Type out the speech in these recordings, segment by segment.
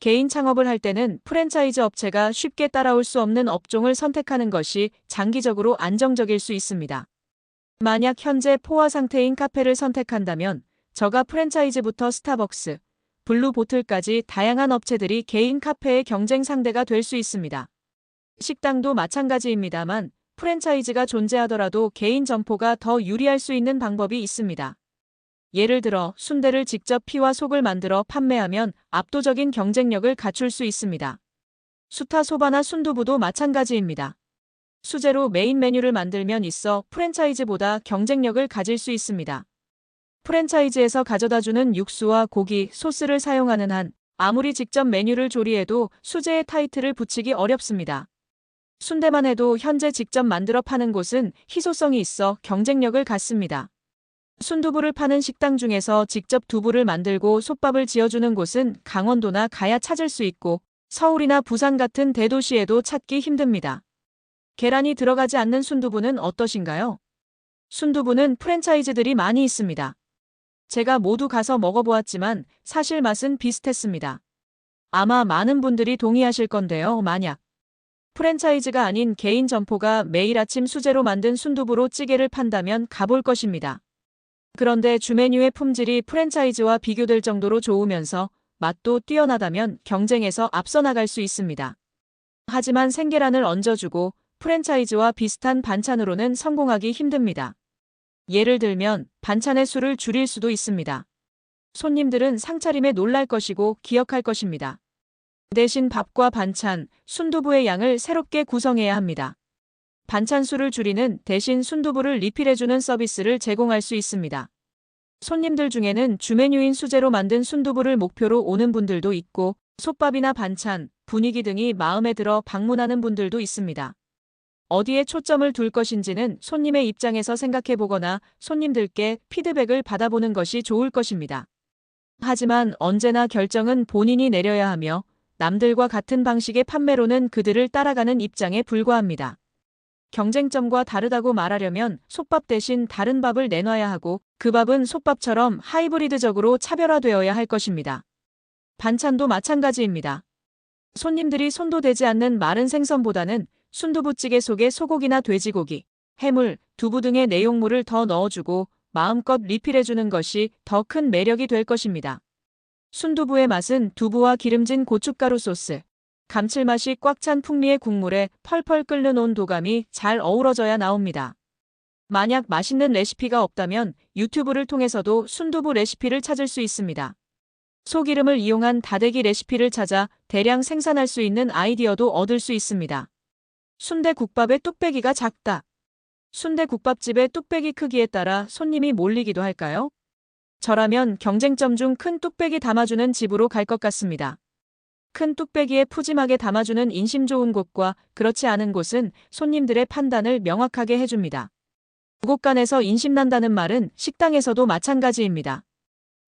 개인 창업을 할 때는 프랜차이즈 업체가 쉽게 따라올 수 없는 업종을 선택하는 것이 장기적으로 안정적일 수 있습니다. 만약 현재 포화 상태인 카페를 선택한다면 저가 프랜차이즈부터 스타벅스, 블루보틀까지 다양한 업체들이 개인 카페의 경쟁 상대가 될 수 있습니다. 식당도 마찬가지입니다만 프랜차이즈가 존재하더라도 개인 점포가 더 유리할 수 있는 방법이 있습니다. 예를 들어 순대를 직접 피와 속을 만들어 판매하면 압도적인 경쟁력을 갖출 수 있습니다. 수타소바나 순두부도 마찬가지입니다. 수제로 메인 메뉴를 만들면 있어 프랜차이즈보다 경쟁력을 가질 수 있습니다. 프랜차이즈에서 가져다주는 육수와 고기, 소스를 사용하는 한 아무리 직접 메뉴를 조리해도 수제의 타이틀을 붙이기 어렵습니다. 순대만 해도 현재 직접 만들어 파는 곳은 희소성이 있어 경쟁력을 갖습니다. 순두부를 파는 식당 중에서 직접 두부를 만들고 솥밥을 지어주는 곳은 강원도나 가야 찾을 수 있고 서울이나 부산 같은 대도시에도 찾기 힘듭니다. 계란이 들어가지 않는 순두부는 어떠신가요? 순두부는 프랜차이즈들이 많이 있습니다. 제가 모두 가서 먹어보았지만 사실 맛은 비슷했습니다. 아마 많은 분들이 동의하실 건데요. 만약 프랜차이즈가 아닌 개인 점포가 매일 아침 수제로 만든 순두부로 찌개를 판다면 가볼 것입니다. 그런데 주메뉴의 품질이 프랜차이즈와 비교될 정도로 좋으면서 맛도 뛰어나다면 경쟁에서 앞서 나갈 수 있습니다. 하지만 생계란을 얹어주고 프랜차이즈와 비슷한 반찬으로는 성공하기 힘듭니다. 예를 들면 반찬의 수를 줄일 수도 있습니다. 손님들은 상차림에 놀랄 것이고 기억할 것입니다. 대신 밥과 반찬, 순두부의 양을 새롭게 구성해야 합니다. 반찬 수를 줄이는 대신 순두부를 리필해주는 서비스를 제공할 수 있습니다. 손님들 중에는 주메뉴인 수제로 만든 순두부를 목표로 오는 분들도 있고 솥밥이나 반찬, 분위기 등이 마음에 들어 방문하는 분들도 있습니다. 어디에 초점을 둘 것인지는 손님의 입장에서 생각해 보거나 손님들께 피드백을 받아보는 것이 좋을 것입니다. 하지만 언제나 결정은 본인이 내려야 하며 남들과 같은 방식의 판매로는 그들을 따라가는 입장에 불과합니다. 경쟁점과 다르다고 말하려면 솥밥 대신 다른 밥을 내놔야 하고 그 밥은 솥밥처럼 하이브리드적으로 차별화되어야 할 것입니다. 반찬도 마찬가지입니다. 손님들이 손도 대지 않는 마른 생선보다는 순두부찌개 속에 소고기나 돼지고기, 해물, 두부 등의 내용물을 더 넣어주고 마음껏 리필해주는 것이 더 큰 매력이 될 것입니다. 순두부의 맛은 두부와 기름진 고춧가루 소스, 감칠맛이 꽉 찬 풍미의 국물에 펄펄 끓는 온도감이 잘 어우러져야 나옵니다. 만약 맛있는 레시피가 없다면 유튜브를 통해서도 순두부 레시피를 찾을 수 있습니다. 소기름을 이용한 다대기 레시피를 찾아 대량 생산할 수 있는 아이디어도 얻을 수 있습니다. 순대국밥의 뚝배기가 작다. 순대국밥집의 뚝배기 크기에 따라 손님이 몰리기도 할까요? 저라면 경쟁점 중 큰 뚝배기 담아주는 집으로 갈 것 같습니다. 큰 뚝배기에 푸짐하게 담아주는 인심 좋은 곳과 그렇지 않은 곳은 손님들의 판단을 명확하게 해줍니다. 부곡간에서 인심난다는 말은 식당에서도 마찬가지입니다.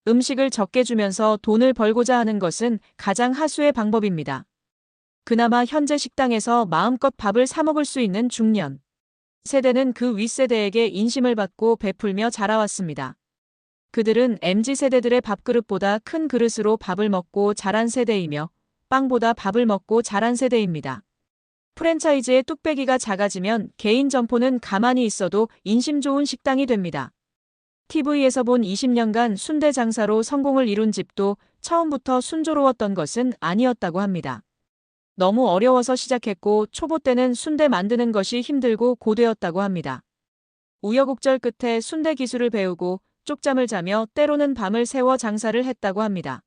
음식을 적게 주면서 돈을 벌고자 하는 것은 가장 하수의 방법입니다. 그나마 현재 식당에서 마음껏 밥을 사 먹을 수 있는 중년 세대는 그 윗세대에게 인심을 받고 베풀며 자라왔습니다. 그들은 MZ세대들의 밥그릇보다 큰 그릇으로 밥을 먹고 자란 세대이며 빵보다 밥을 먹고 자란 세대입니다. 프랜차이즈의 뚝배기가 작아지면 개인 점포는 가만히 있어도 인심 좋은 식당이 됩니다. TV에서 본 20년간 순대 장사로 성공을 이룬 집도 처음부터 순조로웠던 것은 아니었다고 합니다. 너무 어려워서 시작했고 초보 때는 순대 만드는 것이 힘들고 고되었다고 합니다. 우여곡절 끝에 순대 기술을 배우고 쪽잠을 자며 때로는 밤을 새워 장사를 했다고 합니다.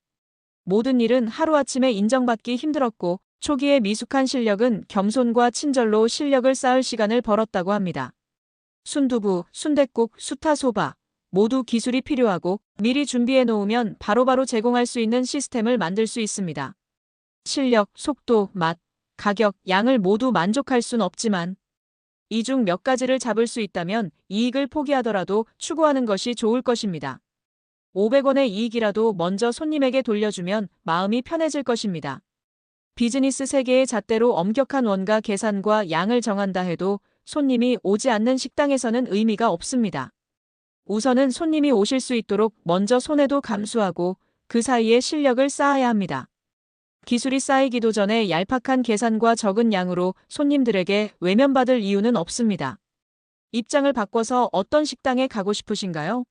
모든 일은 하루아침에 인정받기 힘들었고 초기의 미숙한 실력은 겸손과 친절로 실력을 쌓을 시간을 벌었다고 합니다. 순두부, 순댓국, 수타소바 모두 기술이 필요하고 미리 준비해 놓으면 바로바로 제공할 수 있는 시스템을 만들 수 있습니다. 실력, 속도, 맛, 가격, 양을 모두 만족할 순 없지만 이 중 몇 가지를 잡을 수 있다면 이익을 포기하더라도 추구하는 것이 좋을 것입니다. 500원의 이익이라도 먼저 손님에게 돌려주면 마음이 편해질 것입니다. 비즈니스 세계의 잣대로 엄격한 원가 계산과 양을 정한다 해도 손님이 오지 않는 식당에서는 의미가 없습니다. 우선은 손님이 오실 수 있도록 먼저 손해도 감수하고 그 사이에 실력을 쌓아야 합니다. 기술이 쌓이기도 전에 얄팍한 계산과 적은 양으로 손님들에게 외면받을 이유는 없습니다. 입장을 바꿔서 어떤 식당에 가고 싶으신가요?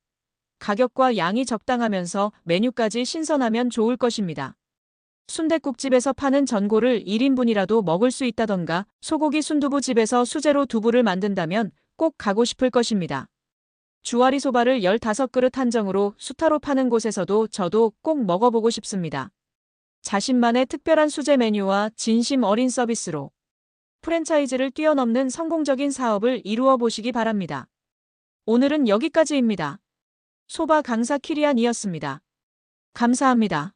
가격과 양이 적당하면서 메뉴까지 신선하면 좋을 것입니다. 순댓국집에서 파는 전골을 1인분이라도 먹을 수 있다던가 소고기 순두부집에서 수제로 두부를 만든다면 꼭 가고 싶을 것입니다. 주와리 소바를 15그릇 한정으로 수타로 파는 곳에서도 저도 꼭 먹어보고 싶습니다. 자신만의 특별한 수제 메뉴와 진심 어린 서비스로 프랜차이즈를 뛰어넘는 성공적인 사업을 이루어 보시기 바랍니다. 오늘은 여기까지입니다. 소바 강사 키리안이었습니다. 감사합니다.